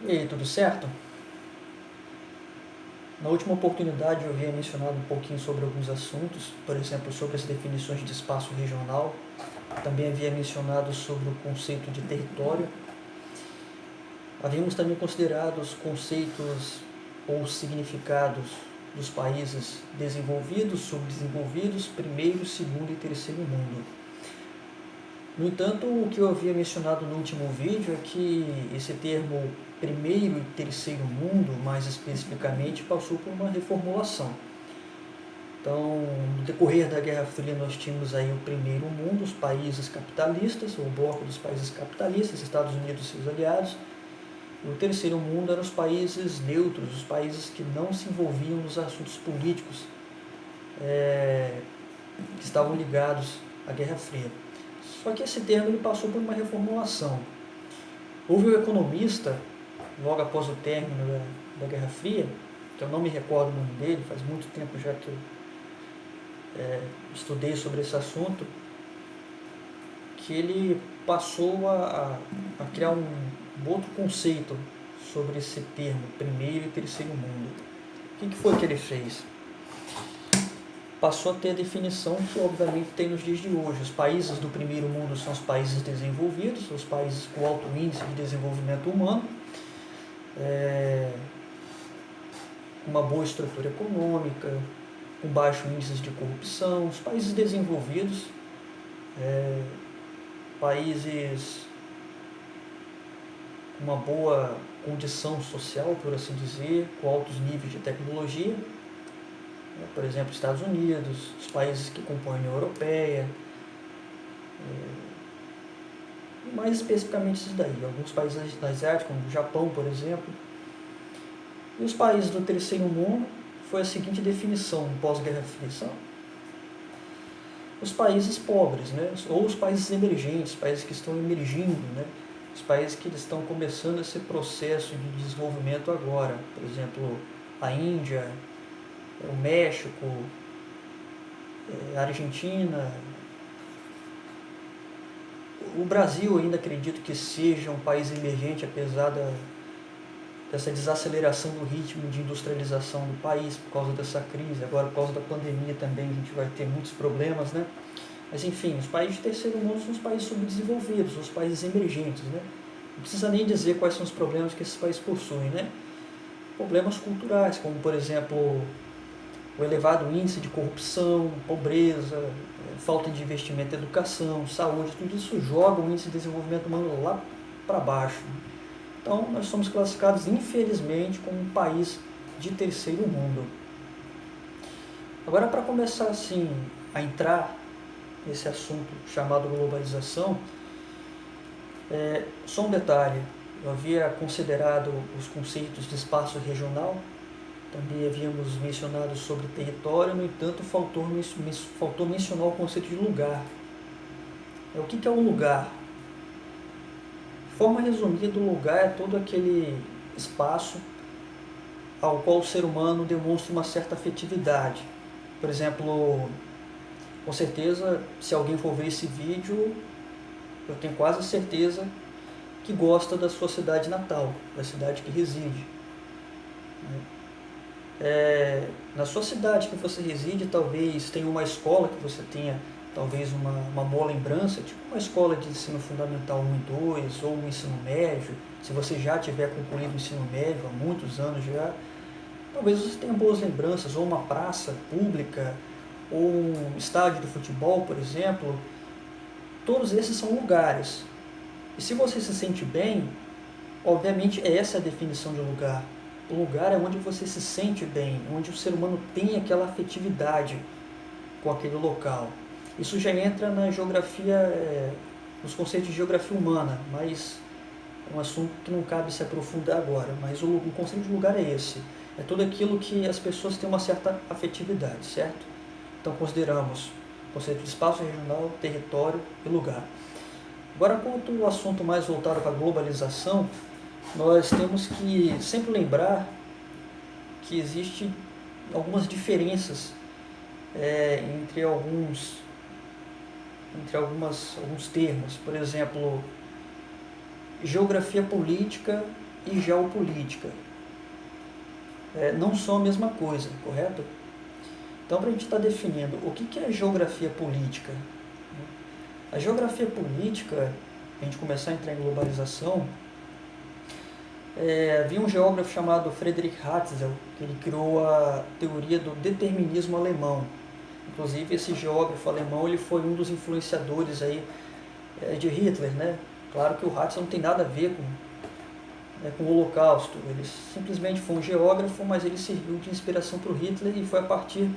E aí, tudo certo? Na última oportunidade eu havia mencionado um pouquinho sobre alguns assuntos, por exemplo, sobre as definições de espaço regional. Também havia mencionado sobre o conceito de território. Havíamos também considerado os conceitos ou significados dos países desenvolvidos, subdesenvolvidos, primeiro, segundo e terceiro mundo. No entanto, o que eu havia mencionado no último vídeo é que esse termo primeiro e terceiro mundo, mais especificamente, passou por uma reformulação. Então, no decorrer da Guerra Fria, nós tínhamos aí o primeiro mundo, os países capitalistas, o bloco dos países capitalistas, Estados Unidos e seus aliados. E o terceiro mundo eram os países neutros, os países que não se envolviam nos assuntos políticos que estavam ligados à Guerra Fria. Só que esse termo ele passou por uma reformulação. Houve um economista, logo após o término da Guerra Fria, que eu não me recordo o nome dele, faz muito tempo já que eu estudei sobre esse assunto, que ele passou a criar um outro conceito sobre esse termo, primeiro e terceiro mundo. O que foi que ele fez? Passou a ter a definição que obviamente tem nos dias de hoje. Os países do primeiro mundo são os países desenvolvidos, os países com alto índice de desenvolvimento humano, com uma boa estrutura econômica, com baixo índice de corrupção. Os países desenvolvidos, países com uma boa condição social, por assim dizer, com altos níveis de tecnologia, por exemplo, Estados Unidos, os países que compõem a União Europeia, e mais especificamente esses daí, alguns países asiáticos, como o Japão, por exemplo. E os países do terceiro mundo foi a seguinte definição pós-Guerra Fria: são os países pobres, né? Ou os países emergentes, países que estão emergindo, né? Os países que estão começando esse processo de desenvolvimento agora, por exemplo, a Índia, o México, a Argentina. O Brasil ainda acredito que seja um país emergente, apesar dessa desaceleração do ritmo de industrialização do país por causa dessa crise. Agora, por causa da pandemia também, a gente vai ter muitos problemas, né? Mas enfim, os países de terceiro mundo são os países subdesenvolvidos, os países emergentes, né? Não precisa nem dizer quais são os problemas que esses países possuem, né? Problemas culturais, como por exemplo o elevado índice de corrupção, pobreza, falta de investimento em educação, saúde, tudo isso joga o índice de desenvolvimento humano lá para baixo. Então, nós somos classificados, infelizmente, como um país de terceiro mundo. Agora, para começar assim a entrar nesse assunto chamado globalização, só um detalhe: eu havia considerado os conceitos de espaço regional, também havíamos mencionado sobre território, no entanto, faltou mencionar o conceito de lugar. O que é um lugar? De forma resumida, o lugar é todo aquele espaço ao qual o ser humano demonstra uma certa afetividade. Por exemplo, com certeza, se alguém for ver esse vídeo, eu tenho quase certeza que gosta da sua cidade natal, da cidade que reside. Na sua cidade que você reside, talvez tenha uma escola que você tenha talvez uma boa lembrança, tipo uma escola de ensino fundamental 1 e 2, ou um ensino médio. Se você já tiver concluído o ensino médio há muitos anos já, talvez você tenha boas lembranças, ou uma praça pública, ou um estádio de futebol, por exemplo. Todos esses são lugares. E se você se sente bem, obviamente essa é a definição de lugar. O lugar é onde você se sente bem, onde o ser humano tem aquela afetividade com aquele local. Isso já entra na geografia, nos conceitos de geografia humana, mas é um assunto que não cabe se aprofundar agora. Mas o conceito de lugar é esse. É tudo aquilo que as pessoas têm uma certa afetividade, certo? Então consideramos o conceito de espaço regional, território e lugar. Agora, quanto ao assunto mais voltado para a globalização, nós temos que sempre lembrar que existem algumas diferenças entre alguns termos. Por exemplo, geografia política e geopolítica. Não são a mesma coisa, correto? Então, para a gente estar definindo o que é geografia política, a geografia política, a gente começar a entrar em globalização, havia um geógrafo chamado Friedrich Hatzel, que ele criou a teoria do determinismo alemão. Inclusive, esse geógrafo alemão ele foi um dos influenciadores aí, de Hitler, né? Claro que o Hatzel não tem nada a ver com o Holocausto, ele simplesmente foi um geógrafo, mas ele serviu de inspiração para o Hitler e foi a partir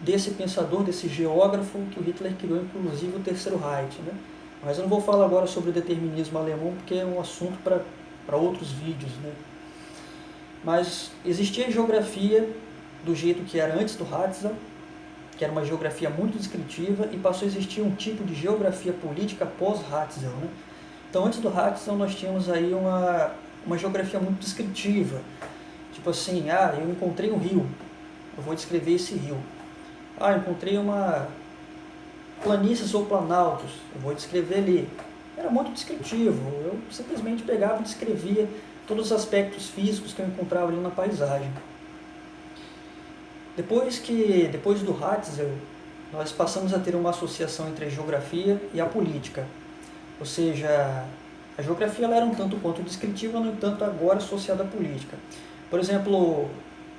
desse pensador, desse geógrafo, que o Hitler criou inclusive o Terceiro Reich, né? Mas eu não vou falar agora sobre o determinismo alemão, porque é um assunto para outros vídeos, né? Mas existia a geografia do jeito que era antes do Hatzel, que era uma geografia muito descritiva, e passou a existir um tipo de geografia política pós-Hatzel, né? Então, antes do Hatzel, nós tínhamos aí uma geografia muito descritiva. Tipo assim, eu encontrei um rio, eu vou descrever esse rio. Encontrei uma planícies ou planaltos, eu vou descrever ali. Era muito descritivo, eu simplesmente pegava e descrevia todos os aspectos físicos que eu encontrava ali na paisagem. Depois do Hatzel, nós passamos a ter uma associação entre a geografia e a política. Ou seja, a geografia ela era um tanto quanto descritiva, no entanto agora associada à política. Por exemplo,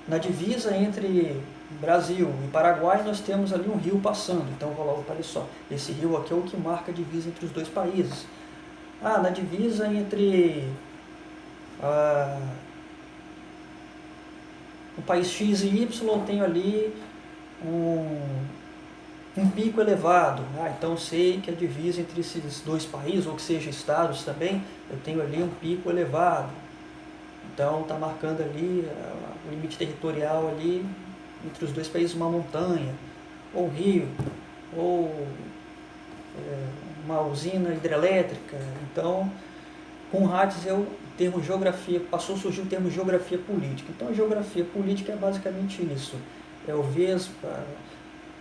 na divisa entre Brasil e Paraguai, nós temos ali um rio passando. Então, olha só, esse rio aqui é o que marca a divisa entre os dois países. Na divisa entre o país X e Y, eu tenho ali um pico elevado. Então, sei que a divisa entre esses dois países, ou que seja estados também, eu tenho ali um pico elevado. Então, está marcando ali o limite territorial ali entre os dois países, uma montanha, ou um rio, ou uma usina hidrelétrica. Então, com o Hatzel, passou a surgir o termo geografia política. Então, a geografia política é basicamente isso. É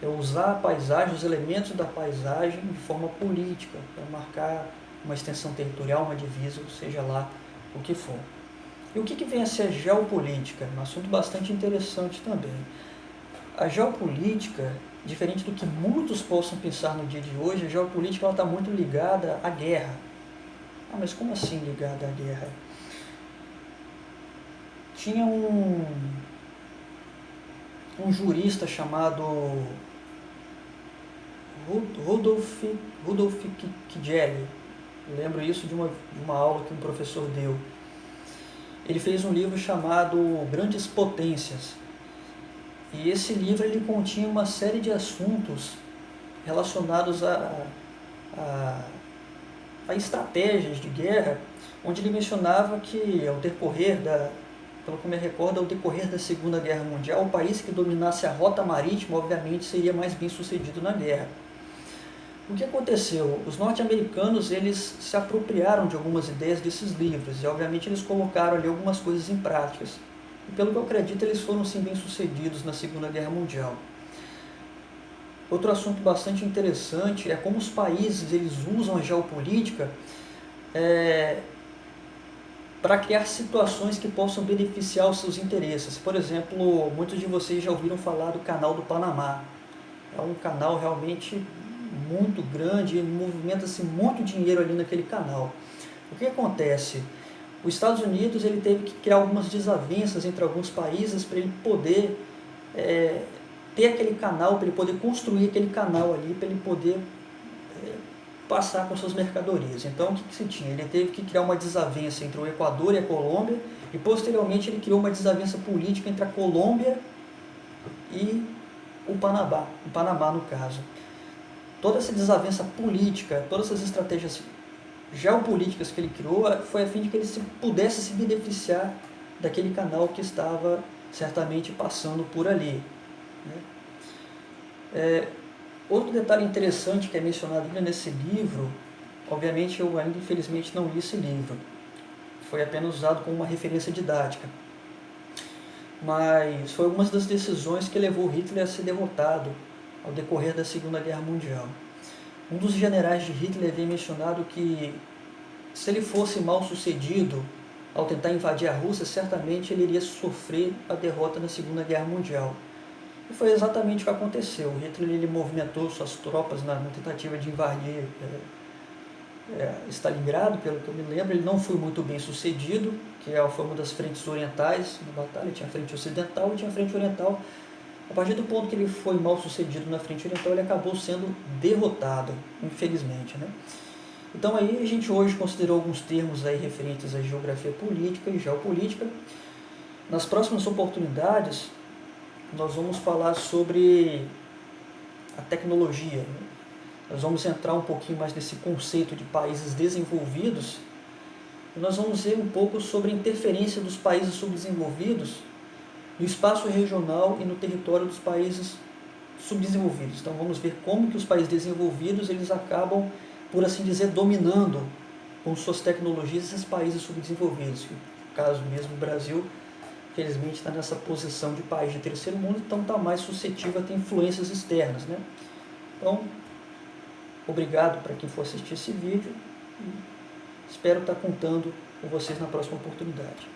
usar a paisagem, os elementos da paisagem de forma política, para marcar uma extensão territorial, uma divisa, ou seja lá o que for. E o que vem a ser a geopolítica? Um assunto bastante interessante também. A geopolítica, diferente do que muitos possam pensar no dia de hoje, a geopolítica está muito ligada à guerra. Mas como assim ligada à guerra? Tinha um jurista chamado Rudolf Kijelli. Eu lembro isso de uma aula que um professor deu. Ele fez um livro chamado Grandes Potências. E esse livro ele continha uma série de assuntos relacionados a estratégias de guerra, onde ele mencionava que, pelo que me recordo, ao decorrer da Segunda Guerra Mundial, o país que dominasse a rota marítima, obviamente, seria mais bem sucedido na guerra. O que aconteceu? Os norte-americanos eles se apropriaram de algumas ideias desses livros, e obviamente eles colocaram ali algumas coisas em práticas. E pelo que eu acredito, eles foram sim bem sucedidos na Segunda Guerra Mundial. Outro assunto bastante interessante é como os países eles usam a geopolítica para criar situações que possam beneficiar os seus interesses. Por exemplo, muitos de vocês já ouviram falar do Canal do Panamá. É um canal realmente muito grande, movimenta-se muito dinheiro ali naquele canal. O que acontece? Os Estados Unidos ele teve que criar algumas desavenças entre alguns países para ele poder ter aquele canal, para ele poder construir aquele canal ali, para ele poder passar com suas mercadorias. Então, o que se tinha? Ele teve que criar uma desavença entre o Equador e a Colômbia, e posteriormente ele criou uma desavença política entre a Colômbia e o Panamá no caso. Toda essa desavença política, todas essas estratégias geopolíticas que ele criou, foi a fim de que ele pudesse se beneficiar daquele canal que estava certamente passando por ali. Outro detalhe interessante que é mencionado ainda nesse livro, obviamente eu ainda infelizmente não li esse livro, foi apenas usado como uma referência didática, mas foi algumas das decisões que levou Hitler a ser derrotado ao decorrer da Segunda Guerra Mundial. Um dos generais de Hitler havia mencionado que se ele fosse mal sucedido ao tentar invadir a Rússia, certamente ele iria sofrer a derrota na Segunda Guerra Mundial. E foi exatamente o que aconteceu. O Hitler ele movimentou suas tropas na tentativa de invadir Stalingrado, pelo que eu me lembro. Ele não foi muito bem sucedido, que foi uma das frentes orientais na batalha. Tinha a frente ocidental e tinha a frente oriental. A partir do ponto que ele foi mal sucedido na frente oriental, ele acabou sendo derrotado, infelizmente, né? Então aí a gente hoje considerou alguns termos aí referentes à geografia política e geopolítica. Nas próximas oportunidades, nós vamos falar sobre a tecnologia, né? Nós vamos entrar um pouquinho mais nesse conceito de países desenvolvidos e nós vamos ver um pouco sobre a interferência dos países subdesenvolvidos no espaço regional e no território dos países subdesenvolvidos. Então vamos ver como que os países desenvolvidos eles acabam, por assim dizer, dominando com suas tecnologias esses países subdesenvolvidos. No caso mesmo do Brasil, infelizmente está nessa posição de país de terceiro mundo, então está mais suscetível a ter influências externas, né? Então, obrigado para quem for assistir esse vídeo e espero estar contando com vocês na próxima oportunidade.